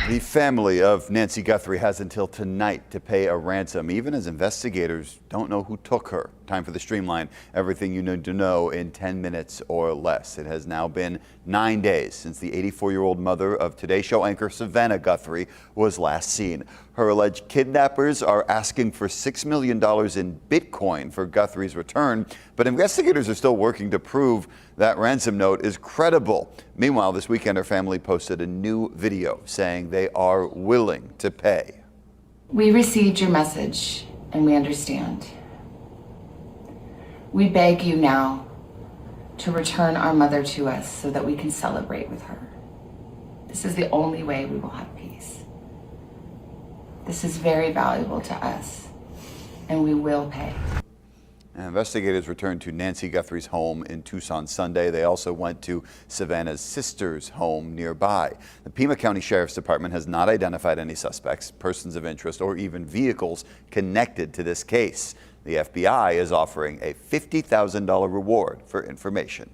The family of Nancy Guthrie has until tonight to pay a ransom, even as investigators don't know who took her. Time for the Streamline. Everything you need to know in 10 minutes or less. It has now been 9 days since the 84-year-old mother of Today Show anchor Savannah Guthrie was last seen. Her alleged kidnappers are asking for $6 million in Bitcoin for Guthrie's return, but investigators are still working to prove that ransom note is credible. Meanwhile, this weekend, her family posted a new video saying they are willing to pay. We received your message and we understand. We beg you now to return our mother to us so that we can celebrate with her. This is the only way we will have peace. This is very valuable to us, and we will pay. Investigators returned to Nancy Guthrie's home in Tucson Sunday. They also went to Savannah's sister's home nearby. The Pima County Sheriff's Department has not identified any suspects, persons of interest, or even vehicles connected to this case. The FBI is offering a $50,000 reward for information.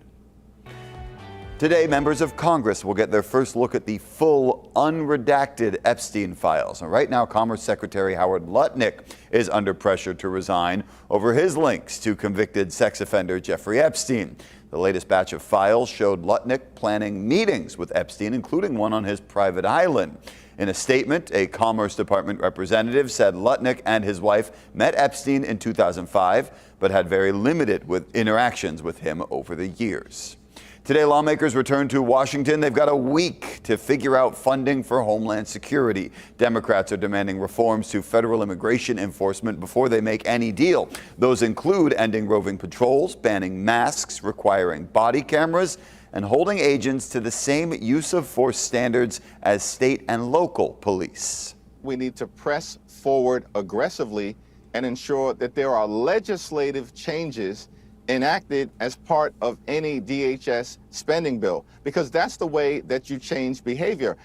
Today, members of Congress will get their first look at the full, unredacted Epstein files. And right now, Commerce Secretary Howard Lutnick is under pressure to resign over his links to convicted sex offender Jeffrey Epstein. The latest batch of files showed Lutnick planning meetings with Epstein, including one on his private island. In a statement, a Commerce Department representative said Lutnick and his wife met Epstein in 2005, but had very limited interactions with him over the years. Today, lawmakers return to Washington. They've got a week to figure out funding for Homeland Security. Democrats are demanding reforms to federal immigration enforcement before they make any deal. Those include ending roving patrols, banning masks, requiring body cameras, and holding agents to the same use of force standards as state and local police. We need to press forward aggressively and ensure that there are legislative changes enacted as part of any DHS spending bill, because that's the way that you change behavior.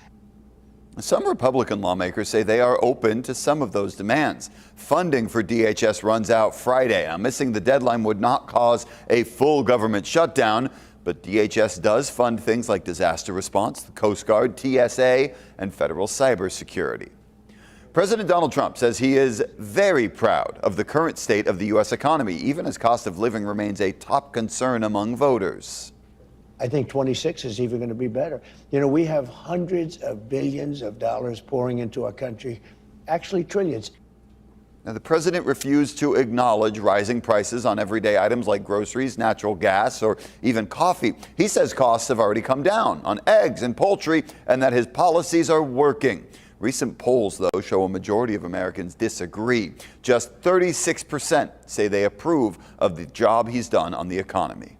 Some Republican lawmakers say they are open to some of those demands. Funding for DHS runs out Friday. Now, missing the deadline would not cause a full government shutdown, but DHS does fund things like disaster response, the Coast Guard, TSA, and federal cybersecurity. President Donald Trump says he is very proud of the current state of the U.S. economy, even as cost of living remains a top concern among voters. I think 26 is even going to be better. You know, we have hundreds of billions of dollars pouring into our country, actually trillions. Now, the president refused to acknowledge rising prices on everyday items like groceries, natural gas, or even coffee. He says costs have already come down on eggs and poultry and that his policies are working. Recent polls, though, show a majority of Americans disagree. Just 36% say they approve of the job he's done on the economy.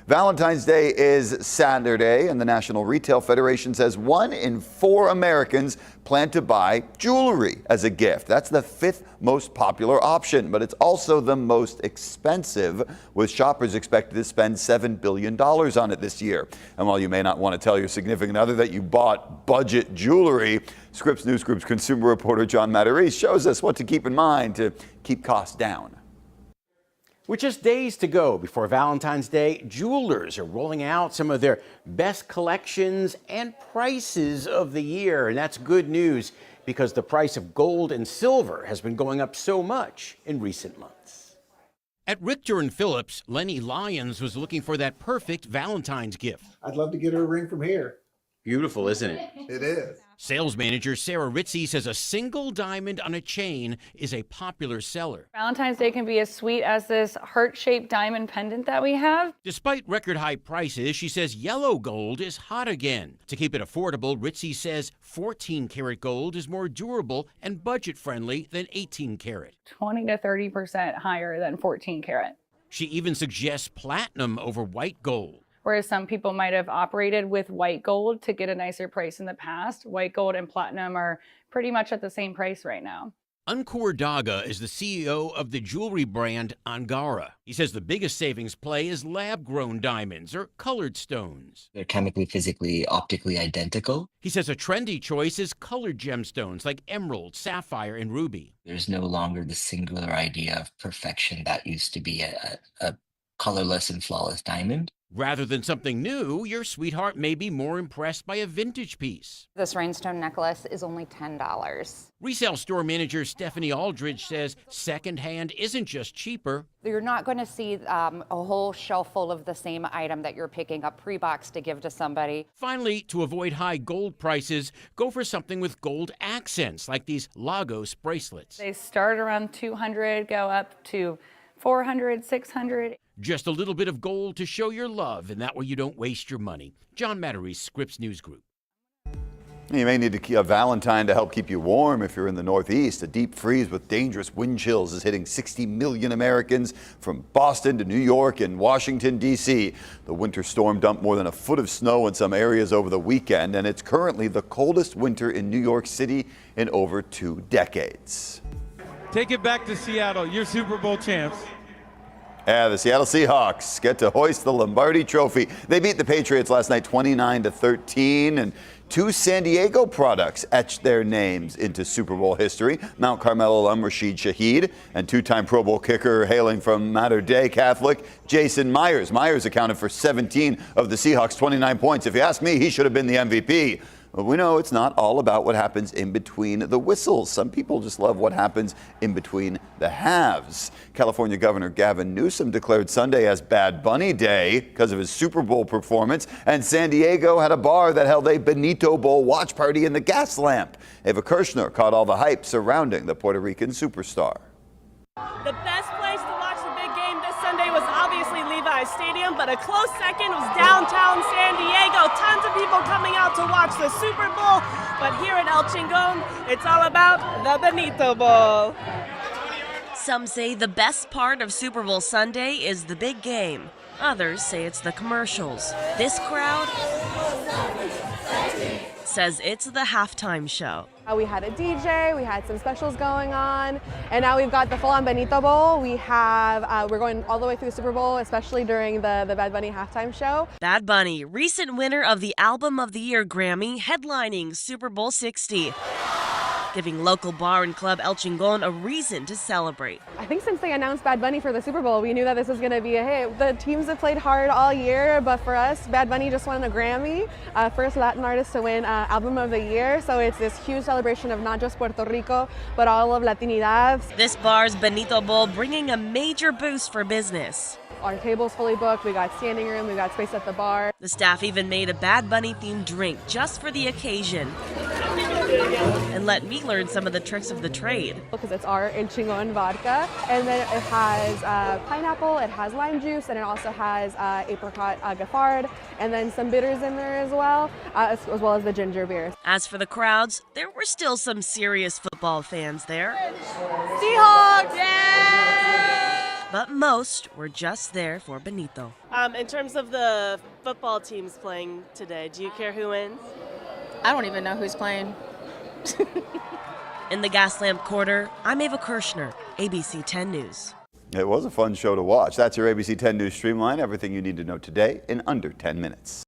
Valentine's Day is Saturday, and the National Retail Federation says 1 in 4 Americans plan to buy jewelry as a gift. That's the 5th most popular option, but it's also the most expensive, with shoppers expected to spend $7 billion on it this year. And while you may not want to tell your significant other that you bought budget jewelry, Scripps News Group's consumer reporter John Matarese shows us what to keep in mind to keep costs down. With just days to go before Valentine's Day, jewelers are rolling out some of their best collections and prices of the year. And that's good news because the price of gold and silver has been going up so much in recent months. At Richter and Phillips, Lenny Lyons was looking for that perfect Valentine's gift. I'd love to get her a ring from here. Beautiful, isn't it? It is. Sales manager Sarah Ritzy says a single diamond on a chain is a popular seller. Valentine's Day can be as sweet as this heart-shaped diamond pendant that we have. Despite record high prices, she says yellow gold is hot again. To keep it affordable, Ritzy says 14 karat gold is more durable and budget friendly than 18 karat. 20 to 30% higher than 14 karat. She even suggests platinum over white gold. Whereas some people might have operated with white gold to get a nicer price in the past, white gold and platinum are pretty much at the same price right now. Ankur Daga is the CEO of the jewelry brand Angara. He says the biggest savings play is lab-grown diamonds or colored stones. They're chemically, physically, optically identical. He says a trendy choice is colored gemstones like emerald, sapphire, and ruby. There's no longer the singular idea of perfection that used to be a colorless and flawless diamond. Rather than something new, your sweetheart may be more impressed by a vintage piece. This rhinestone necklace is only $10. Resale store manager Stephanie Aldridge says secondhand isn't just cheaper. You're not going to see a whole shelf full of the same item that you're picking up pre-boxed to give to somebody. Finally, to avoid high gold prices, go for something with gold accents like these Lagos bracelets. They start around 200, go up to 400, 600. Just a little bit of gold to show your love, and that way you don't waste your money. John Mattery, Scripps News Group. You may need a Valentine to help keep you warm if you're in the Northeast. A deep freeze with dangerous wind chills is hitting 60 million Americans from Boston to New York and Washington, D.C. The winter storm dumped more than a foot of snow in some areas over the weekend, and it's currently the coldest winter in New York City in over 2 decades. Take it back to Seattle, your Super Bowl champs. Yeah, the Seattle Seahawks get to hoist the Lombardi Trophy. They beat the Patriots last night 29-13, and 2 San Diego products etched their names into Super Bowl history. Mount Carmel alum Rashid Shaheed and 2-time Pro Bowl kicker hailing from Mater Dei Catholic Jason Myers. Myers accounted for 17 of the Seahawks' 29 points. If you ask me, he should have been the MVP. But we know it's not all about what happens in between the whistles. Some people just love what happens in between the halves. California Governor Gavin Newsom declared Sunday as Bad Bunny Day because of his Super Bowl performance, and San Diego had a bar that held a Benito Bowl watch party in the gas lamp. Ava Kirshner caught all the hype surrounding the Puerto Rican superstar. The best place to watch the big game this Sunday was obviously Levi's Stadium, but a close second was downtown San Diego. Tons of people coming out to watch the Super Bowl, but here at El Chingon, it's all about the Benito Bowl. Some say the best part of Super Bowl Sunday is the big game. Others say it's the commercials. This crowd says it's the halftime show. We had a DJ, we had some specials going on, and now we've got the full-on Benito Bowl. We're going all the way through the Super Bowl, especially during the Bad Bunny halftime show. Bad Bunny, recent winner of the Album of the Year Grammy, headlining Super Bowl 60. Giving local bar and club El Chingon a reason to celebrate. I think since they announced Bad Bunny for the Super Bowl, we knew that this was going to be a hit. The teams have played hard all year, but for us, Bad Bunny just won a Grammy, first Latin artist to win Album of the Year. So it's this huge celebration of not just Puerto Rico, but all of Latinidad. This bar's Benito Bowl bringing a major boost for business. Our table's fully booked, we got standing room, we got space at the bar. The staff even made a Bad Bunny themed drink just for the occasion. And let me learn some of the tricks of the trade. Because it's our El Chingon vodka, and then it has pineapple, it has lime juice, and it also has apricot gaffard, and then some bitters in there as well as the ginger beer. As for the crowds, there were still some serious football fans there. Seahawks! Yeah! But most were just there for Benito. In terms of the football teams playing today, do you care who wins? I don't even know who's playing. In the Gaslamp Quarter, I'm Ava Kirshner, ABC 10 News. It was a fun show to watch. That's your ABC 10 News Streamline. Everything you need to know today in under 10 minutes.